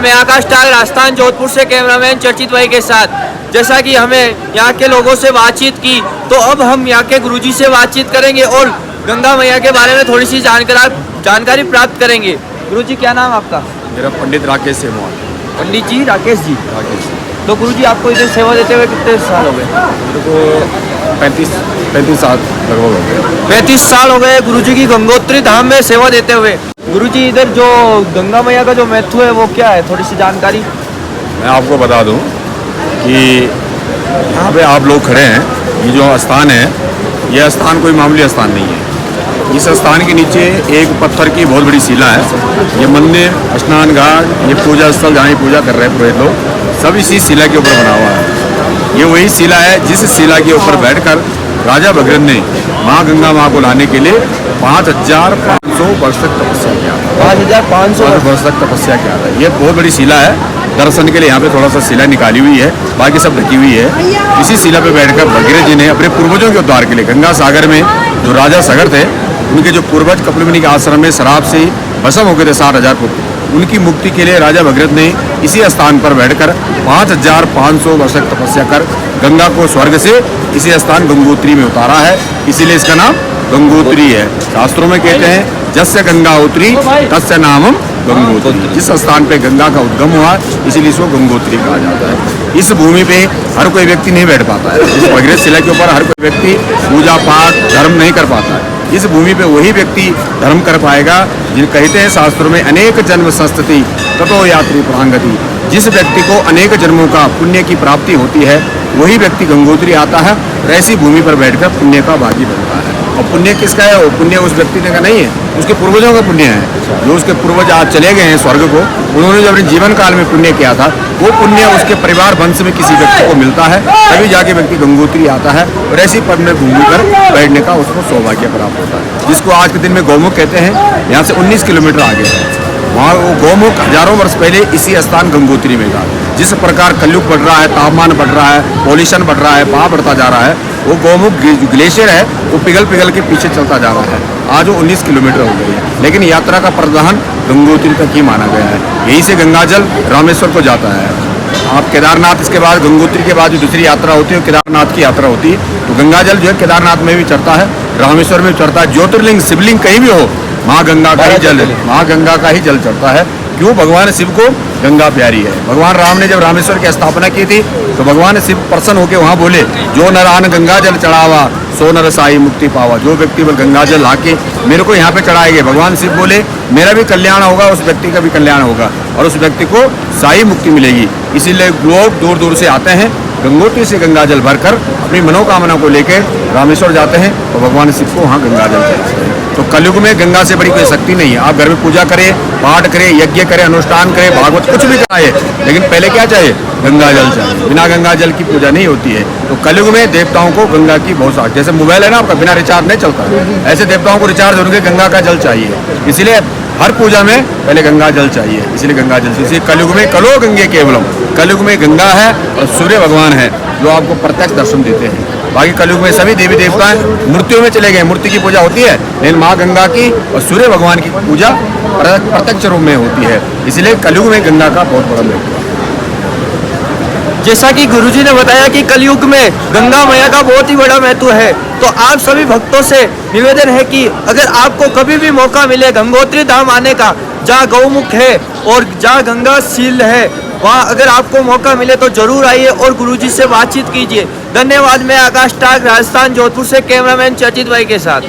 मैं आकाश टाग राजस्थान जोधपुर से कैमरामैन चर्चित भाई के साथ। जैसा कि हमें यहाँ के लोगों से बातचीत की, तो अब हम यहाँ के गुरुजी से बातचीत करेंगे और गंगा मैया के बारे में थोड़ी सी जानकारी प्राप्त करेंगे। गुरुजी क्या नाम आपका? मेरा पंडित राकेश सेमवाल। पंडित जी राकेश जी। राकेश। तो गुरुजी आपको इधर सेवा देते हुए कितने साल हो गए? मेरे को 35 साल लगभग हो गए। 35 साल हो गए गुरुजी की गंगोत्री धाम में सेवा देते हुए। गुरुजी इधर जो गंगा मैया का जो महत्व है वो क्या है, थोड़ी सी जानकारी? मैं आपको बता दूं कि यहाँ पे आप लोग खड़े हैं, ये जो स्थान है, यह स्थान कोई मामूली स्थान नहीं है। इस स्थान के नीचे एक पत्थर की बहुत बड़ी शिला है। ये मंदिर, स्नान घाट, ये पूजा स्थल जहाँ पूजा कर रहे हैं पुरोहित लोग, सब इसी शिला के ऊपर बना हुआ है। ये वही शिला है जिस शिला के ऊपर बैठकर राजा भगीरथ ने माँ गंगा माँ को लाने के लिए 5500 वर्ष तक तपस्या किया था। 5500 वर्ष तक तपस्या किया था। ये बहुत बड़ी शिला है। दर्शन के लिए यहाँ पे थोड़ा सा शिला निकाली हुई है, बाकी सब ढकी हुई है। इसी शिला पे बैठकर भगीरथ जी ने अपने पूर्वजों के उद्धार के लिए, गंगा सागर में जो राजा सागर थे, उनके जो पूर्वज कपिलमुनि के आश्रम में शराब से भस्म हो गए थे 6000 पुत्र, उनकी मुक्ति के लिए राजा भगीरथ ने इसी स्थान पर बैठकर 5500 वर्ष तक तपस्या कर गंगा को स्वर्ग से इसी स्थान गंगोत्री में उतारा है। इसीलिए इसका नाम गंगोत्री है। शास्त्रों में कहते हैं जस्य गंगा उतरी तस्य नामम गंगोत्री। जिस स्थान पे गंगा का उद्गम हुआ, इसीलिए इसको गंगोत्री कहा जाता है। इस भूमि पे हर कोई व्यक्ति नहीं बैठ पाता है। इस भगीरथ शिला के ऊपर हर कोई व्यक्ति पूजा पाठ धर्म नहीं कर पाता है। इस भूमि पे वही व्यक्ति धर्म कर पाएगा जिन कहते हैं शास्त्रों में अनेक जन्म संस्तति ततो यात्री प्रांगति। जिस व्यक्ति को अनेक जन्मों का पुण्य की प्राप्ति होती है, वही व्यक्ति गंगोत्री आता है और ऐसी भूमि पर बैठकर पुण्य का भागी बनता है। और पुण्य किसका है? वो पुण्य उस व्यक्ति का नहीं है, उसके पूर्वजों का पुण्य है। जो उसके पूर्वज आज चले गए हैं स्वर्ग को, उन्होंने जो अपने जीवन काल में पुण्य किया था, वो पुण्य उसके परिवार वंश में किसी व्यक्ति को मिलता है, तभी जाके व्यक्ति गंगोत्री आता है और ऐसी पुण्य भूमि पर बैठने का उसको सौभाग्य प्राप्त होता है। जिसको आज के दिन में गौमुख कहते हैं। यहाँ से 19 किलोमीटर आगे है वहाँ वो गौमुख हजारों वर्ष पहले इसी स्थान गंगोत्री में था। जिस प्रकार कलयुग बढ़ रहा है, तापमान बढ़ रहा है, पॉल्यूशन बढ़ रहा है, पाप बढ़ता जा रहा है, वो गौमुख ग्लेशियर है, वो पिघल के पीछे चलता जा रहा है। आज वो 19 किलोमीटर हो गई है, लेकिन यात्रा का प्रधान गंगोत्री तक ही माना गया है। यहीं से गंगा जल रामेश्वर को जाता है। आप केदारनाथ, इसके बाद गंगोत्री के बाद जो दूसरी यात्रा होती है केदारनाथ की यात्रा होती है। तो गंगा जल जो है केदारनाथ में भी चढ़ता है, रामेश्वर में चढ़ता है। ज्योतिर्लिंग शिवलिंग कहीं भी हो, माँ गंगा का ही जल, माँ गंगा का ही जल चढ़ता है। क्यों? भगवान शिव को गंगा प्यारी है। भगवान राम ने जब रामेश्वर की स्थापना की थी, तो भगवान शिव प्रसन्न होकर वहाँ बोले, जो नरान गंगा जल चढ़ावा सो नर साई मुक्ति पावा। जो व्यक्ति वो गंगा जल लाके मेरे को यहाँ पे चढ़ाएंगे, भगवान शिव बोले मेरा भी कल्याण होगा, उस व्यक्ति का भी कल्याण होगा और उस व्यक्ति को साई मुक्ति मिलेगी। इसीलिए लोग दूर दूर से आते हैं, गंगोत्री से गंगा जल भरकर अपनी मनोकामना को लेकर रामेश्वर जाते हैं और भगवान शिव को वहाँ गंगा जल चढ़ाते हैं। तो कलयुग में गंगा से बड़ी कोई शक्ति नहीं है। आप घर में पूजा करें, पाठ करें, यज्ञ करें, अनुष्ठान करें, भागवत कुछ भी कराए, लेकिन पहले क्या चाहिए? गंगा जल चाहिए। बिना गंगा जल की पूजा नहीं होती है। तो कलयुग में देवताओं को गंगा की बहुत सारी, जैसे मोबाइल है ना आपका, बिना रिचार्ज नहीं चलता है, ऐसे देवताओं को रिचार्ज होने गंगा का जल चाहिए। इसीलिए हर पूजा में पहले गंगा जल चाहिए। इसलिए गंगा जल से, इसलिए कलयुग में कलो गंगे केवलम, कलयुग में गंगा है और सूर्य भगवान है जो आपको प्रत्यक्ष दर्शन देते हैं। बाकी कलयुग में सभी देवी देवता मूर्तियों में चले गए, मूर्ति की पूजा होती है, लेकिन माँ गंगा की और सूर्य भगवान की पूजा प्रत्यक्ष रूप में होती है। इसलिए कलयुग में गंगा का बहुत बड़ा महत्व है। जैसा कि गुरुजी ने बताया कि कलयुग में गंगा मैया का बहुत ही बड़ा महत्व है, तो आप सभी भक्तों से निवेदन है कि अगर आपको कभी भी मौका मिले गंगोत्री धाम आने का, जहाँ गौमुख है और जहाँ गंगा शील है, वहाँ अगर आपको मौका मिले तो जरूर आइए और गुरुजी से बातचीत कीजिए। धन्यवाद। मैं आकाश टाग राजस्थान जोधपुर से कैमरामैन चर्चित भाई के साथ।